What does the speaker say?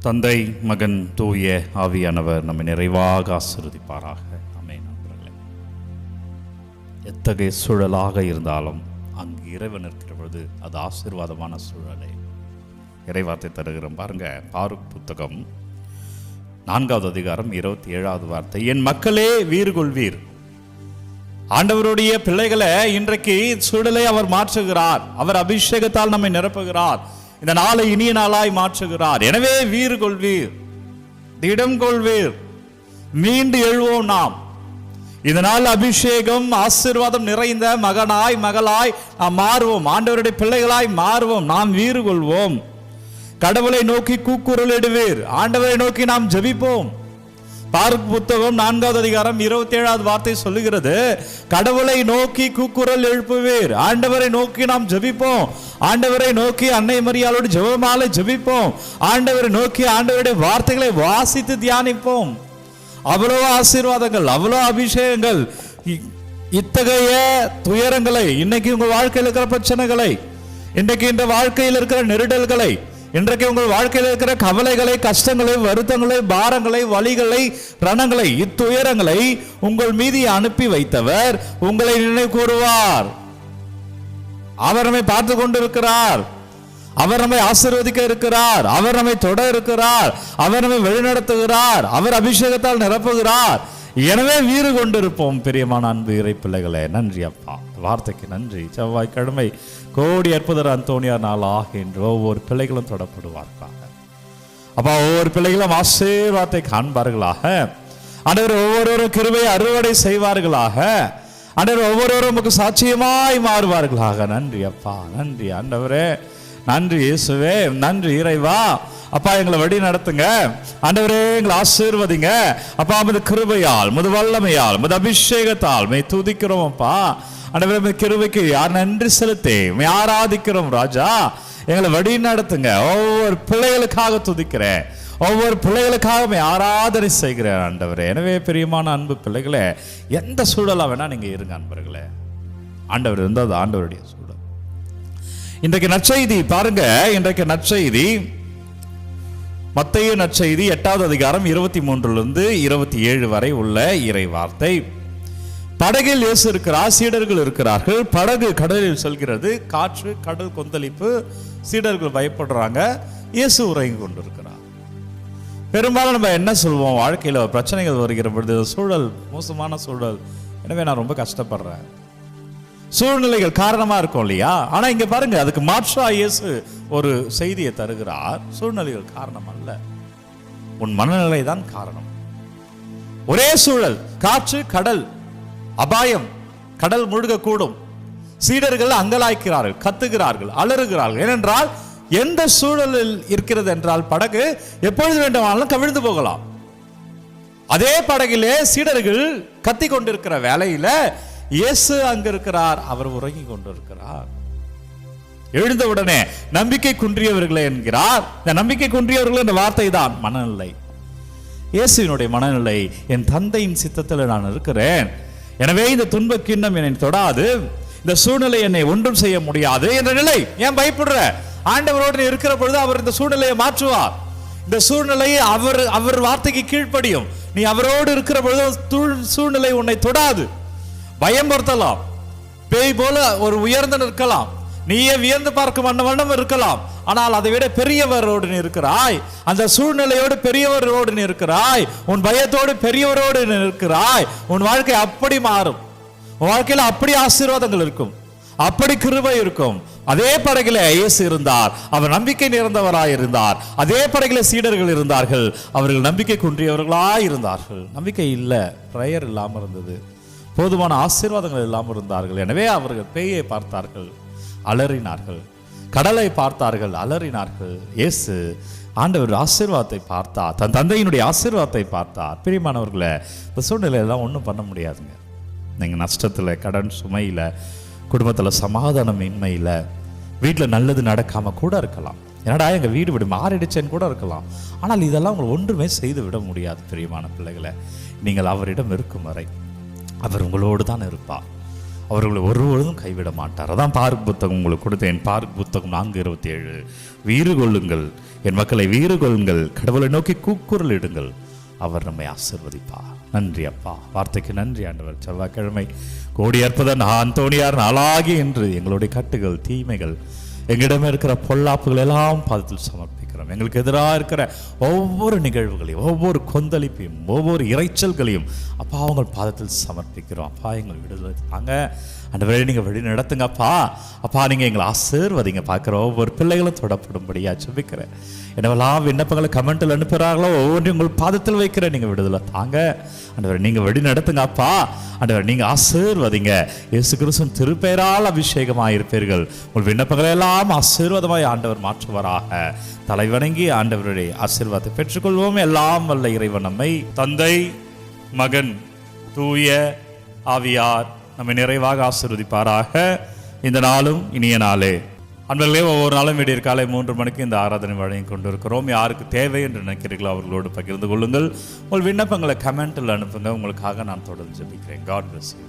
தந்தை, மகன், தூய ஆவியானவர் நம்மை நிறைவாக ஆசீர்வதிப்பாராக. ஆமென். நண்பர்களே, எத்தகைய சூழலாக இருந்தாலும் அங்கு இறைவன் இருக்கிற பொழுது அது ஆசீர்வாதமான சூழலை இறைவார்த்தை தருகிறோம். பாருங்க, பாருக் புத்தகம் 4வது அதிகாரம் 27வது வார்த்தை, என் மக்களே வீறு கொள்வீர். ஆண்டவருடைய பிள்ளைகளை இன்றைக்கு சூழலை அவர் மாற்றுகிறார். அவர் அபிஷேகத்தால் நம்மை நிரப்புகிறார். இந்த நாளை இனிய நாளாய் மாற்றுகிறார். எனவே வீறு கொள்வீர், திடம் கொள்வீர், மீண்டு எழுவோம். நாம் இதனால் அபிஷேகம் ஆசீர்வாதம் நிறைந்த மகனாய் மகளாய் நாம் மாறுவோம். ஆண்டவருடைய பிள்ளைகளாய் மாறுவோம். நாம் வீறு கொள்வோம். கடவுளை நோக்கி கூக்குரல் இடுவீர். ஆண்டவரை நோக்கி நாம் ஜெபிப்போம். பாருக் புத்தகம் 4வது அதிகாரம் 27வது வார்த்தை சொல்லுகிறது, கடவுளை நோக்கி கூக்குரல் எழுப்புவீர். ஆண்டவரை நோக்கி நாம் ஜெபிப்போம். ஆண்டவரை நோக்கி அன்னை மரியாளோடு ஜெபமாலை ஜெபிப்போம். ஆண்டவரை நோக்கி ஆண்டவருடைய வார்த்தைகளை வாசித்து தியானிப்போம். அவ்வளோ ஆசீர்வாதங்கள், அவ்வளோ அபிஷேகங்கள். இத்தகைய துயரங்களை, இன்னைக்கு உங்கள் வாழ்க்கையில் இருக்கிற பிரச்சனைகளை, இன்றைக்கு இந்த வாழ்க்கையில் இருக்கிற நெருடல்களை, இன்றைக்கு உங்கள் வாழ்க்கையில் இருக்கிற கவலைகளை, கஷ்டங்களை, வருத்தங்களை, பாரங்களை, வலிகளை, ரணங்களை, இத்துயரங்களை உங்கள் மீது அனுப்பி வைத்தவர் உங்களை நினைவு கூறுவார். அவர் நம்மை பார்த்து கொண்டிருக்கிறார். அவர் நம்மை ஆசீர்வதிக்க இருக்கிறார். அவர் நம்மை தொட இருக்கிறார். அவர் நம்மை வழிநடத்துகிறார். அவர் அபிஷேகத்தால் நிரப்புகிறார். எனவே வீறு கொண்டிருப்போம். பிரியமான அன்பு இறை பிள்ளைகளே, நன்றி அப்பா, வார்த்தைக்கு நன்றி. செவ்வாய்க்கிழமை கோடி அற்புதர் அந்தோனியார் நாள் ஆகின்ற ஒவ்வொரு பிள்ளைகளும் தொடப்படுவார்களாக. அப்பா, ஒவ்வொரு பிள்ளைகளும் ஆசீர்வாதத்தை காண்பார்களாக. ஆண்டவர் ஒவ்வொருவரும் கிருபையை அறுவடை செய்வார்களாக. ஆண்டவர் ஒவ்வொருவரும் நமக்கு சாட்சியமாய் மாறுவார்களாக. நன்றி அப்பா, நன்றி ஆண்டவரே, நன்றி இயேசுவே, நன்றி இறைவா. அப்பா, எங்களை வழி நடத்துங்க. ஆண்டவரே, எங்களை ஆசீர்வதிங்க. அப்பா, உமது கிருபையால், உமது வல்லமையால், உமது அபிஷேகத்தால் மே துதிக்கிறோம் அப்பா. ஆண்டவரே, உமது கிருபைக்கு யார் நன்றி செலுத்தி ஆராதிக்கிறோம் ராஜா. எங்களை வழி நடத்துங்க. ஒவ்வொரு பிள்ளைகளுக்காக துதிக்கிறேன். ஒவ்வொரு பிள்ளைகளுக்காக ஆராதனை செய்கிறேன் ஆண்டவரே. எனவே பிரியமான அன்பு பிள்ளைகளே, எந்த சூழலா வேணா நீங்க இருங்க அன்பர்களே. ஆண்டவர் இருந்தால் அது ஆண்டவருடைய சூழல். இன்றைக்கு நற்செய்தி பாருங்க. இன்றைக்கு நற்செய்தி மத்தேயு நற்செய்தி 8வது அதிகாரம் 23 27 வரை உள்ள இறை வார்த்தை. படகில் இயேசு இருக்கிறார், சீடர்கள் இருக்கிறார்கள். படகு கடலில் செல்கிறது. காற்று, கடல் கொந்தளிப்பு, சீடர்கள் பயப்படுறாங்க. இயேசு உறங்கி கொண்டிருக்கிறார். பெரும்பாலும் நம்ம என்ன சொல்வோம், வாழ்க்கையில் பிரச்சனைகள் வருகிற பொழுது, சூழல் மோசமான சூழல், எனவே நான் ரொம்ப கஷ்டப்படுறேன், சூழ்நிலைகள் காரணமா இருக்கும் இல்லையா? ஆனா இங்க பாருங்க, அதுக்கு மாற்றா இயேசு ஒரு செய்தியை தருகிறார். சூழ்நிலைகள் காரணம் அல்ல, உன் மனநிலை தான் காரணம். ஒரே சூழல், காற்று, கடல், அபாயம், கடல் முழுகக்கூடும். சீடர்கள் அங்கலாய்க்கிறார்கள், கத்துகிறார்கள், அலறுகிறார்கள். ஏனென்றால் எந்த சூழலில் இருக்கிறது என்றால் படகு எப்பொழுது வேண்டுமானாலும் கவிழ்ந்து போகலாம். அதே படகிலே சீடர்கள் கத்தி கொண்டிருக்கிற வேளையில இயேசு அங்க இருக்கிறார். அவர் உறங்கி கொண்டிருக்கிறார். எழுந்தவுடனே நம்பிக்கை குன்றியவர்களே என்கிறார். இந்த நம்பிக்கை குன்றியவர்கள் என்ற வார்த்தை தான் மனநிலை. இயேசுவினுடைய மனநிலை, என் தந்தையின் சித்தத்தில் நான் இருக்கிறேன். எனவே இந்த துன்ப கிண்ணம் என்னை தொடாது, இந்த சூழ்நிலை என்னை ஒன்றும் செய்ய முடியாது என்ற நிலை. ஏன் பயப்படுற? ஆண்டவரோடு இருக்கிற பொழுது அவர் இந்த சூழ்நிலையை மாற்றுவார். இந்த சூழ்நிலையை அவர் வார்த்தைக்கு கீழ்ப்படியும். நீ அவரோடு இருக்கிற பொழுது சூழ்நிலை உன்னை தொடாது. பயம் பொறுத்தலாம், பேய் போல ஒரு உயர்ந்து நிற்கலாம், நீயே வியந்து பார்க்கும் வண்ணம் இருக்கலாம். ஆனால் அதை விட பெரியவரோடு நீ இருக்கிறாய். அந்த சூழ்நிலையோடு பெரியவரோடு நீ இருக்கிறாய். உன் பயத்தோடு பெரியவரோடு நீ இருக்கிறாய். உன் வாழ்க்கை அப்படி மாறும். உன் வாழ்க்கையில அப்படி ஆசீர்வாதங்கள் இருக்கும், அப்படி கிருபை இருக்கும். அதே படகில இயேசு இருந்தார். அவர் நம்பிக்கை நிறைந்தவராய் இருந்தார். அதே படகில சீடர்கள் இருந்தார்கள். அவர்கள் நம்பிக்கை குன்றியவர்களாய் இருந்தார்கள். நம்பிக்கை இல்லை, பிரயர் இல்லாமல் இருந்தது, போதுமான ஆசீர்வாதங்கள் இல்லாமல் இருந்தார்கள். எனவே அவர்கள் பேயை பார்த்தார்கள், அலறினார்கள். கடலை பார்த்தார்கள், அலறினார்கள். இயேசு ஆண்டவர் ஆசீர்வாதத்தை பார்த்தார், தன் தந்தையினுடைய ஆசீர்வாதத்தை பார்த்தார். பிரியமானவர்களை, இந்த சூழ்நிலையெல்லாம் ஒன்றும் பண்ண முடியாதுங்க. நீங்கள் நஷ்டத்தில், கடன் சுமையில், குடும்பத்தில் சமாதானம் இன்மையில், வீட்டில் நல்லது நடக்காமல் கூட இருக்கலாம். என்னடா எங்கள் வீடு மாறிடுச்சேன்னு கூட இருக்கலாம். ஆனால் இதெல்லாம் உங்களை ஒன்றுமே செய்து விட முடியாது. பிரியமான பிள்ளைகளை, நீங்கள் அவரிடம் இருக்கும் வரை அவர் உங்களோடு தான் இருப்பார். அவர்களை ஒருவரும் கைவிட மாட்டார். அதான் பாருக் புத்தகம் உங்களுக்கு கொடுத்தேன். பாருக் புத்தகம் 4:27, வீறு கொள்ளுங்கள், என் மக்களை வீறு கொள்ளுங்கள், கடவுளை நோக்கி கூக்குரல் இடுங்கள், அவர் நம்மை ஆசீர்வதிப்பார். நன்றி அப்பா, வார்த்தைக்கு நன்றி ஆண்டவர். செவ்வாய்க்கிழமை கோடி அற்புதன் அந்தோணியார் நாளாகி என்று எங்களுடைய கட்டுகள், தீமைகள், எங்களிடம் இருக்கிற பொல்லாப்புகள் எல்லாம் பாதத்தில் சமர்ப்பிக்கிறோம். எங்களுக்கு எதிராக இருக்கிற ஒவ்வொரு நிகழ்வுகளையும், ஒவ்வொரு கொந்தளிப்பையும், ஒவ்வொரு இறைச்சல்களையும் அப்பா உங்கள் பாதத்தில் சமர்ப்பிக்கிறோம். அப்பா எங்கள் விடுதலை தாங்க ஆண்டவரே, நீங்கள் வழி நடத்துங்கப்பா. அப்பா நீங்கள் எங்களை ஆசீர்வதிங்க. பார்க்குற ஒவ்வொரு பிள்ளைகளும் தொடப்படும்படியா ஜெபிக்கிறேன். என்னவெல்லாம் விண்ணப்பங்களை கமெண்ட்டில் அனுப்புகிறார்களோ ஒவ்வொன்றையும் உங்கள் பாதத்தில் வைக்கிற நீங்கள் விடுதலை தாங்க ஆண்டவரே. நீங்கள் வழி நடத்துங்கப்பா ஆண்டவர். நீங்கள் ஆசீர்வதிங்க. இயேசு கிறிஸ்துவின் திருப்பெயரால் அபிஷேகமாக இருப்பீர்கள். உங்கள் விண்ணப்பங்களை எல்லாம் ஆசீர்வாதமாய் ஆண்டவர் மாற்றுவாராக. தலைவணங்கி ஆண்டவருடைய ஆசீர்வாதத்தை பெற்றுக்கொள்வோம். எல்லாம் வல்ல இறைவன் நம்மை தந்தை, மகன், தூய ஆவியார் நம்மை நிறைவாக ஆசீர்வதிப்பாராக. இந்த நாளும் இனிய நாளே. அன்பர்களே, ஒவ்வொரு நாளும் விடியற் காலை 3 மணிக்கு இந்த ஆராதனை வழங்கி கொண்டிருக்கிறோம். யாருக்கு தேவை என்று நினைக்கிறீர்களோ அவர்களோடு பகிர்ந்து கொள்ளுங்கள். உங்கள் விண்ணப்பங்களை கமெண்டில் அனுப்புங்க. உங்களுக்காக நான் தொடர்ந்து ஜெபிக்கிறேன். God bless you.